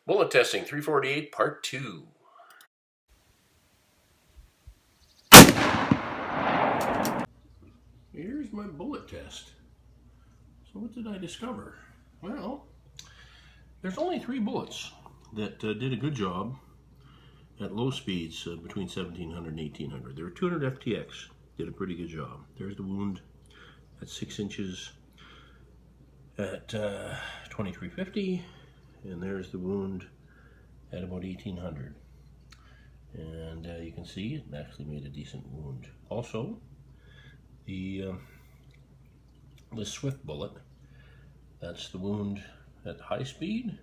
Bullet testing 348 part 2. Here's my bullet test. So what did I discover? Well, there's only 3 bullets that did a good job at low speeds between 1700 and 1800. There were 200 FTX, did a pretty good job. There's the wound at 6 inches at 2350, and there's the wound at about 1800. And you can see it actually made a decent wound. Also, the Swift bullet, that's the wound at high speed,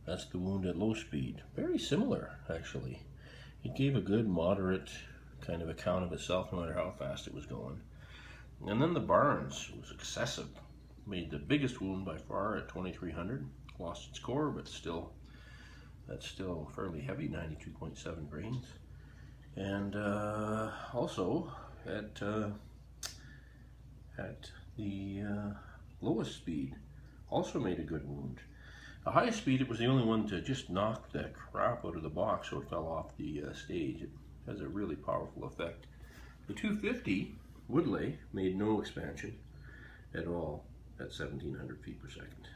that's the wound at low speed. Very similar, actually. It gave a good moderate kind of account of itself no matter how fast it was going. And then the Barnes was excessive. Made the biggest wound by far at 2300. Lost its core, but still, that's still fairly heavy, 92.7 grains. And also at the lowest speed, also made a good wound. The highest speed, it was the only one to just knock the crap out of the box so it fell off the stage. It has a really powerful effect. The 250 Woodley made no expansion at all at 1700 feet per second.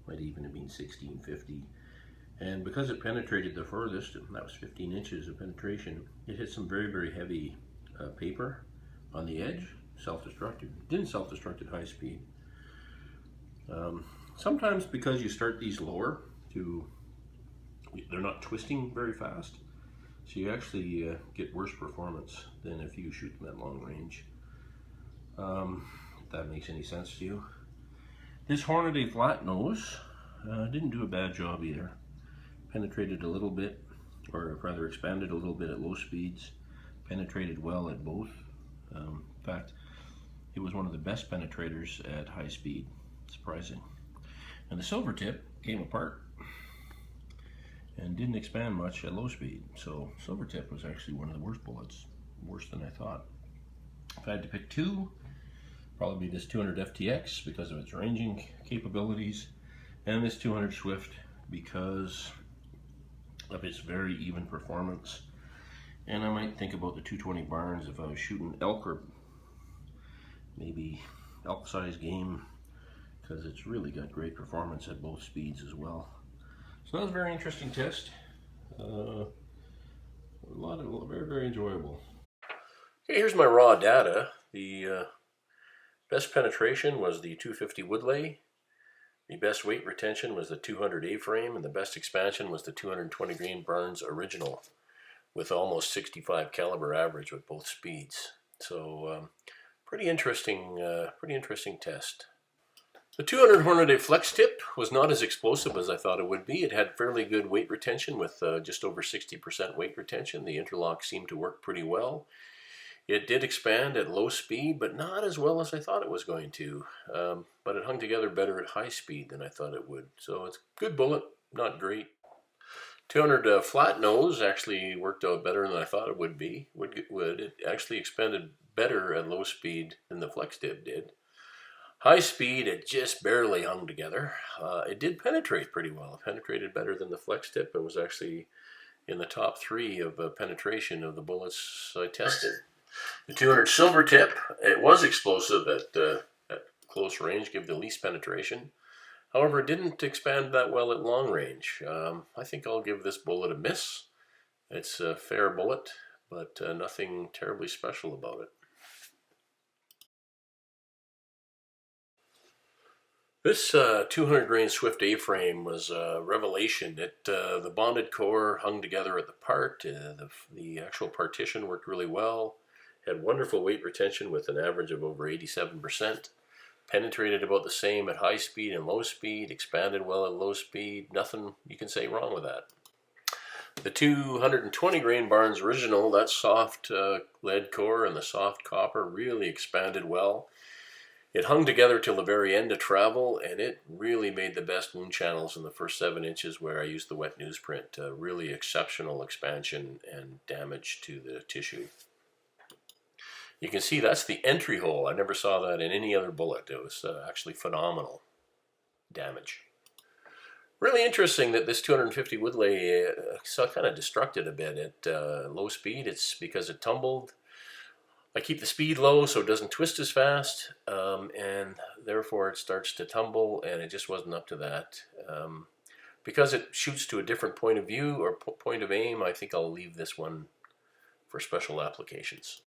Might even have been 1650. And because it penetrated the furthest, and that was 15 inches of penetration, it hit some very, very heavy paper on the edge, self-destructed. It didn't self-destruct at high speed. Sometimes because you start these lower, they're not twisting very fast, so you actually get worse performance than if you shoot them at long range. If that makes any sense to you. This Hornady flat nose didn't do a bad job either. Penetrated a little bit, or rather expanded a little bit at low speeds. Penetrated well at both. In fact, it was one of the best penetrators at high speed. Surprising. And the Silvertip came apart and didn't expand much at low speed. So Silvertip was actually one of the worst bullets, worse than I thought. If I had to pick 2, probably this 200 FTX because of its ranging capabilities, and this 200 Swift because of its very even performance. And I might think about the 220 Barnes if I was shooting elk or maybe elk size game, because it's really got great performance at both speeds as well. So that was a very interesting test. Very, very enjoyable. Okay, here's my raw data. The best penetration was the 250 Woodley. The best weight retention was the 200 A-frame, and the best expansion was the 220 grain Barnes Original, with almost 65 caliber average with both speeds. So pretty interesting test. The 200 Hornady Flex Tip was not as explosive as I thought it would be. It had fairly good weight retention with just over 60% weight retention. The interlock seemed to work pretty well. It did expand at low speed, but not as well as I thought it was going to. But it hung together better at high speed than I thought it would. So it's a good bullet, not great. 200 flat nose actually worked out better than I thought it would be. It actually expanded better at low speed than the Flex Tip did. High speed, it just barely hung together. It did penetrate pretty well. It penetrated better than the Flex Tip and was actually in the top 3 of penetration of the bullets I tested. The 200 Silvertip, it was explosive at close range, gave the least penetration. However, it didn't expand that well at long range. I think I'll give this bullet a miss. It's a fair bullet, but nothing terribly special about it. This 200 grain Swift A-frame was a revelation. The bonded core hung together at the part. The actual partition worked really well. Had wonderful weight retention with an average of over 87%. Penetrated about the same at high speed and low speed. Expanded well at low speed. Nothing you can say wrong with that. The 220 grain Barnes Original, that soft lead core and the soft copper really expanded well. It hung together till the very end of travel, and it really made the best wound channels in the first 7 inches where I used the wet newsprint. Really exceptional expansion and damage to the tissue. You can see that's the entry hole. I never saw that in any other bullet. It was actually phenomenal damage. Really interesting that this 250 Woodley so kind of destructed a bit at low speed. It's because it tumbled. I keep the speed low so it doesn't twist as fast, and therefore it starts to tumble, and it just wasn't up to that. Because it shoots to a different point of view or point of aim, I think I'll leave this one for special applications.